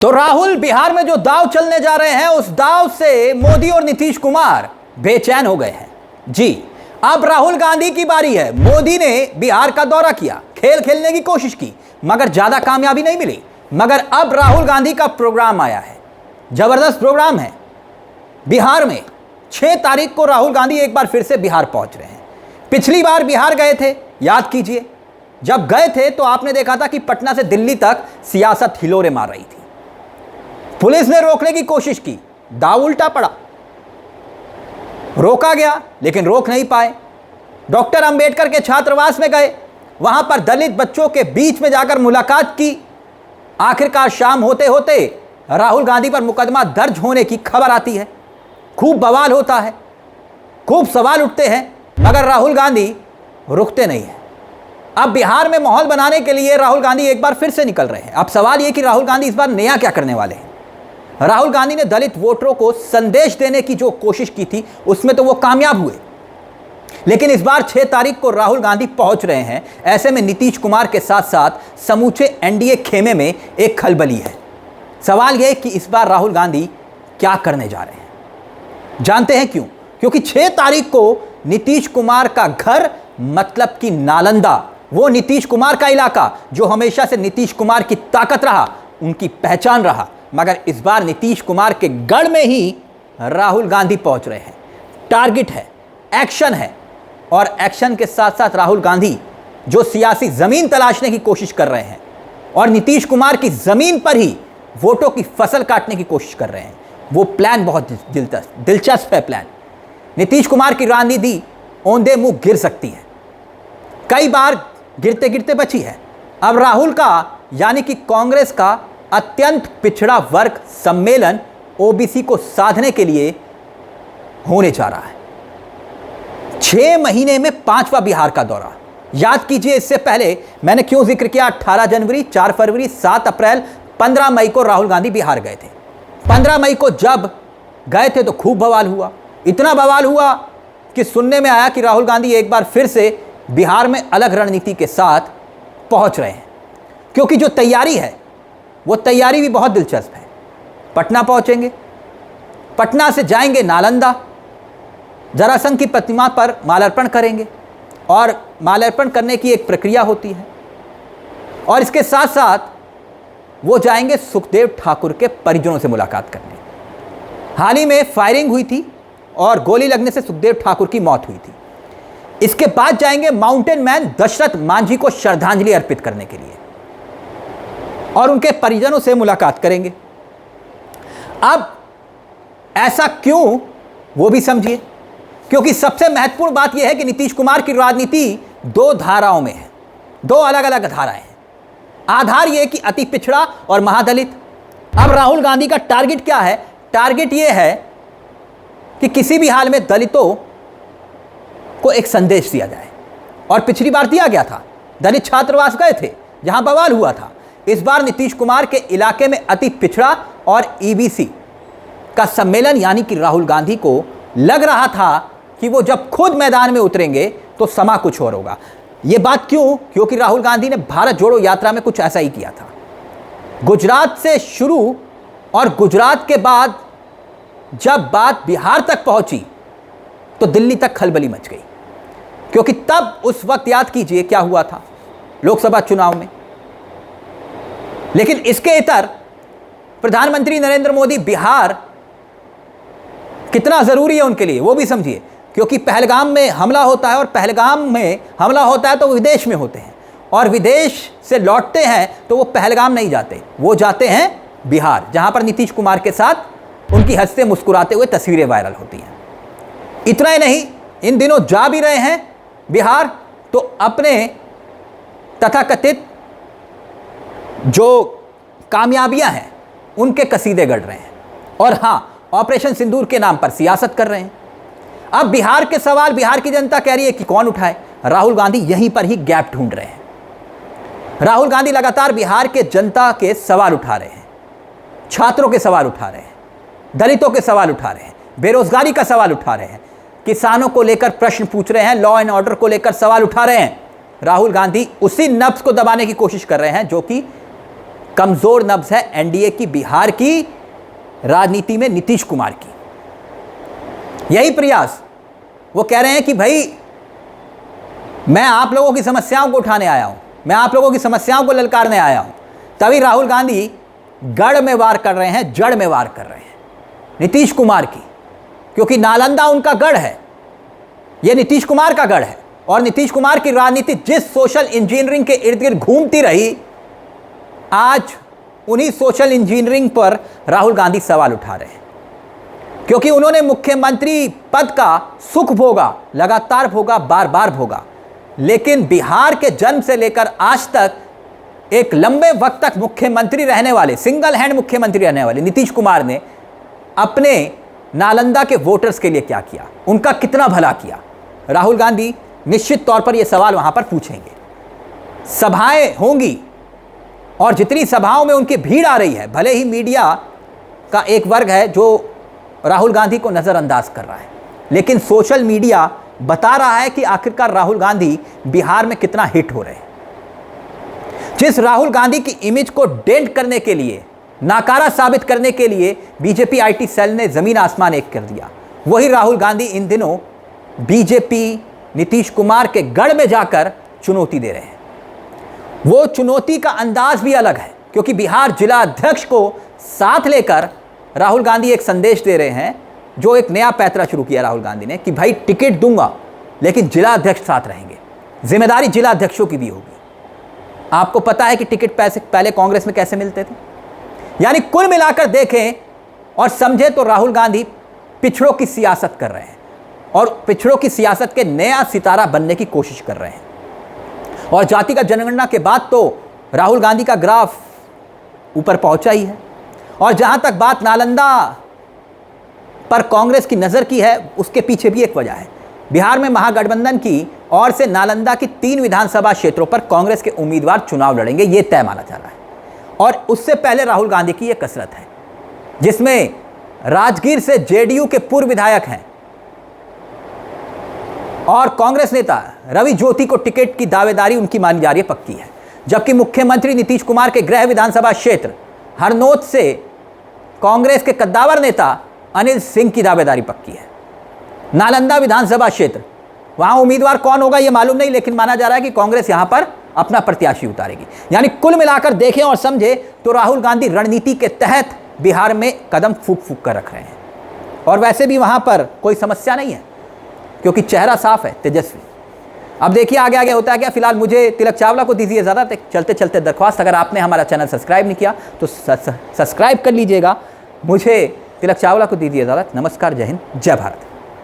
तो राहुल बिहार में जो दांव चलने जा रहे हैं उस दांव से मोदी और नीतीश कुमार बेचैन हो गए हैं। जी, अब राहुल गांधी की बारी है। मोदी ने बिहार का दौरा किया, खेल खेलने की कोशिश की, मगर ज्यादा कामयाबी नहीं मिली। मगर अब राहुल गांधी का प्रोग्राम आया है, जबरदस्त प्रोग्राम है। बिहार में 6 तारीख को राहुल गांधी एक बार फिर से बिहार पहुंच रहे हैं। पिछली बार बिहार गए थे, याद कीजिए, जब गए थे तो आपने देखा था कि पटना से दिल्ली तक सियासत हिलोरे मार रही थी। पुलिस ने रोकने की कोशिश की, दांव उल्टा पड़ा, रोका गया लेकिन रोक नहीं पाए। डॉक्टर अंबेडकर के छात्रावास में गए, वहां पर दलित बच्चों के बीच में जाकर मुलाकात की। आखिरकार शाम होते होते राहुल गांधी पर मुकदमा दर्ज होने की खबर आती है। खूब बवाल होता है, खूब सवाल उठते हैं, मगर राहुल गांधी रुकते नहीं हैं। अब बिहार में माहौल बनाने के लिए राहुल गांधी एक बार फिर से निकल रहे हैं। अब सवाल यह कि राहुल गांधी इस बार नया क्या करने वाले हैं। राहुल गांधी ने दलित वोटरों को संदेश देने की जो कोशिश की थी उसमें तो वो कामयाब हुए, लेकिन इस बार 6 तारीख को राहुल गांधी पहुंच रहे हैं। ऐसे में नीतीश कुमार के साथ साथ समूचे एनडीए खेमे में एक खलबली है। सवाल यह है कि इस बार राहुल गांधी क्या करने जा रहे हैं। जानते हैं क्यों? क्योंकि 6 तारीख को नीतीश कुमार का घर, मतलब कि नालंदा, वो नीतीश कुमार का इलाका जो हमेशा से नीतीश कुमार की ताकत रहा, उनकी पहचान रहा, मगर इस बार नीतीश कुमार के गढ़ में ही राहुल गांधी पहुंच रहे हैं। टारगेट है, एक्शन है, और एक्शन के साथ साथ राहुल गांधी जो सियासी जमीन तलाशने की कोशिश कर रहे हैं और नीतीश कुमार की जमीन पर ही वोटों की फसल काटने की कोशिश कर रहे हैं। वो प्लान बहुत दिलचस्प है। प्लान नीतीश कुमार की रणनीति औंधे मुंह गिर सकती है, कई बार गिरते गिरते बची है। अब राहुल का, यानी कि कांग्रेस का अत्यंत पिछड़ा वर्ग सम्मेलन ओबीसी को साधने के लिए होने जा रहा है। 6 महीने में 5वां बिहार का दौरा। याद कीजिए, इससे पहले मैंने क्यों जिक्र किया। 18 जनवरी, 4 फरवरी, 7 अप्रैल, 15 मई को राहुल गांधी बिहार गए थे। 15 मई को जब गए थे तो खूब बवाल हुआ। इतना बवाल हुआ कि सुनने में आया कि राहुल गांधी एक बार फिर से बिहार में अलग रणनीति के साथ पहुंच रहे हैं, क्योंकि जो तैयारी है वो तैयारी भी बहुत दिलचस्प है। पटना पहुंचेंगे, पटना से जाएंगे नालंदा, जरासंध की प्रतिमा पर माल्यार्पण करेंगे, और माल्यार्पण करने की एक प्रक्रिया होती है, और इसके साथ साथ वो जाएंगे सुखदेव ठाकुर के परिजनों से मुलाकात करने। हाल ही में फायरिंग हुई थी और गोली लगने से सुखदेव ठाकुर की मौत हुई थी। इसके बाद जाएंगे माउंटेन मैन दशरथ मांझी को श्रद्धांजलि अर्पित करने के लिए और उनके परिजनों से मुलाकात करेंगे। अब ऐसा क्यों, वो भी समझिए, क्योंकि सबसे महत्वपूर्ण बात यह है कि नीतीश कुमार की राजनीति 2 धाराओं में है, 2 अलग अलग धाराएं हैं। आधार यह कि अति पिछड़ा और महादलित। अब राहुल गांधी का टारगेट क्या है? टारगेट यह है कि किसी भी हाल में दलितों को एक संदेश दिया जाए, और पिछली बार दिया गया था। दलित छात्रावास गए थे जहां बवाल हुआ था। इस बार नीतीश कुमार के इलाके में अति पिछड़ा और ईबीसी का सम्मेलन, यानी कि राहुल गांधी को लग रहा था कि वो जब खुद मैदान में उतरेंगे तो समा कुछ और होगा। ये बात क्यों? क्योंकि राहुल गांधी ने भारत जोड़ो यात्रा में कुछ ऐसा ही किया था। गुजरात से शुरू, और गुजरात के बाद जब बात बिहार तक पहुंची तो दिल्ली तक खलबली मच गई, क्योंकि तब उस वक्त याद कीजिए क्या हुआ था लोकसभा चुनाव में। लेकिन इसके इतर प्रधानमंत्री नरेंद्र मोदी बिहार कितना जरूरी है उनके लिए, वो भी समझिए, क्योंकि पहलगाम में हमला होता है, और पहलगाम में हमला होता है तो विदेश में होते हैं, और विदेश से लौटते हैं तो वो पहलगाम नहीं जाते, वो जाते हैं बिहार, जहां पर नीतीश कुमार के साथ उनकी हंसते मुस्कुराते हुए तस्वीरें वायरल होती हैं। इतना ही नहीं, इन दिनों जा भी रहे हैं बिहार तो अपने तथाकथित जो कामयाबियां हैं उनके कसीदे गढ़ रहे हैं, और हां, ऑपरेशन सिंदूर के नाम पर सियासत कर रहे हैं। अब बिहार के सवाल बिहार की जनता कह रही है कि कौन उठाए। राहुल गांधी यहीं पर ही गैप ढूंढ रहे हैं। राहुल गांधी लगातार बिहार के जनता के सवाल उठा रहे हैं, छात्रों के सवाल उठा रहे हैं, दलितों के सवाल उठा रहे हैं, बेरोजगारी का सवाल उठा रहे हैं, किसानों को लेकर प्रश्न पूछ रहे हैं, लॉ एंड ऑर्डर को लेकर सवाल उठा रहे हैं। राहुल गांधी उसी नब्ज को दबाने की कोशिश कर रहे हैं जो कि कमजोर नब्ज है एनडीए की, बिहार की राजनीति में नीतीश कुमार की। यही प्रयास वो कह रहे हैं कि भाई मैं आप लोगों की समस्याओं को उठाने आया हूं, मैं आप लोगों की समस्याओं को ललकारने आया हूं। तभी राहुल गांधी गढ़ में वार कर रहे हैं, जड़ में वार कर रहे हैं नीतीश कुमार की, क्योंकि नालंदा उनका गढ़ है, यह नीतीश कुमार का गढ़ है। और नीतीश कुमार की राजनीति जिस सोशल इंजीनियरिंग के इर्द गिर्द घूमती रही, आज उन्हीं सोशल इंजीनियरिंग पर राहुल गांधी सवाल उठा रहे हैं, क्योंकि उन्होंने मुख्यमंत्री पद का सुख भोगा, लगातार भोगा, बार बार भोगा, लेकिन बिहार के जन्म से लेकर आज तक एक लंबे वक्त तक मुख्यमंत्री रहने वाले, सिंगल हैंड मुख्यमंत्री रहने वाले नीतीश कुमार ने अपने नालंदा के वोटर्स के लिए क्या किया, उनका कितना भला किया। राहुल गांधी निश्चित तौर पर यह सवाल वहां पर पूछेंगे। सभाएं होंगी और जितनी सभाओं में उनकी भीड़ आ रही है, भले ही मीडिया का एक वर्ग है जो राहुल गांधी को नज़रअंदाज कर रहा है, लेकिन सोशल मीडिया बता रहा है कि आखिरकार राहुल गांधी बिहार में कितना हिट हो रहे हैं। जिस राहुल गांधी की इमेज को डेंट करने के लिए, नाकारा साबित करने के लिए बीजेपी आईटी सेल ने जमीन आसमान एक कर दिया, वही राहुल गांधी इन दिनों बीजेपी नीतीश कुमार के गढ़ में जाकर चुनौती दे रहे हैं। वो चुनौती का अंदाज भी अलग है, क्योंकि बिहार जिला अध्यक्ष को साथ लेकर राहुल गांधी एक संदेश दे रहे हैं, जो एक नया पैतरा शुरू किया राहुल गांधी ने कि भाई टिकट दूंगा लेकिन जिला अध्यक्ष साथ रहेंगे, जिम्मेदारी जिला अध्यक्षों की भी होगी। आपको पता है कि टिकट पैसे पहले कांग्रेस में कैसे मिलते थे। यानी कुल मिलाकर देखें और समझें तो राहुल गांधी पिछड़ों की सियासत कर रहे हैं और पिछड़ों की सियासत के नया सितारा बनने की कोशिश कर रहे हैं। और जातिगत जनगणना के बाद तो राहुल गांधी का ग्राफ ऊपर पहुंचा ही है। और जहां तक बात नालंदा पर कांग्रेस की नज़र की है, उसके पीछे भी एक वजह है। बिहार में महागठबंधन की ओर से नालंदा की 3 विधानसभा क्षेत्रों पर कांग्रेस के उम्मीदवार चुनाव लड़ेंगे, ये तय माना जा रहा है। और उससे पहले राहुल गांधी की यह कसरत है, जिसमें राजगीर से जेडीयू के पूर्व विधायक हैं और कांग्रेस नेता रवि ज्योति को टिकट की दावेदारी उनकी मानी जा रही है पक्की है, जबकि मुख्यमंत्री नीतीश कुमार के गृह विधानसभा क्षेत्र हरनौत से कांग्रेस के कद्दावर नेता अनिल सिंह की दावेदारी पक्की है। नालंदा विधानसभा क्षेत्र, वहां उम्मीदवार कौन होगा यह मालूम नहीं, लेकिन माना जा रहा है कि कांग्रेस यहां पर अपना प्रत्याशी उतारेगी। यानी कुल मिलाकर देखें और समझे तो राहुल गांधी रणनीति के तहत बिहार में कदम फूंक फूंक कर रख रहे हैं। और वैसे भी वहां पर कोई समस्या नहीं है, क्योंकि चेहरा साफ है, तेजस्वी। अब देखिए आगे आगे होता है क्या। फिलहाल मुझे तिलक चावला को दीजिए ज़्यादा चलते चलते दरख्वास्त, अगर आपने हमारा चैनल सब्सक्राइब नहीं किया तो सब्सक्राइब कर लीजिएगा। मुझे तिलक चावला को दीजिए इजाज़त। नमस्कार, जय हिंद, जय भारत।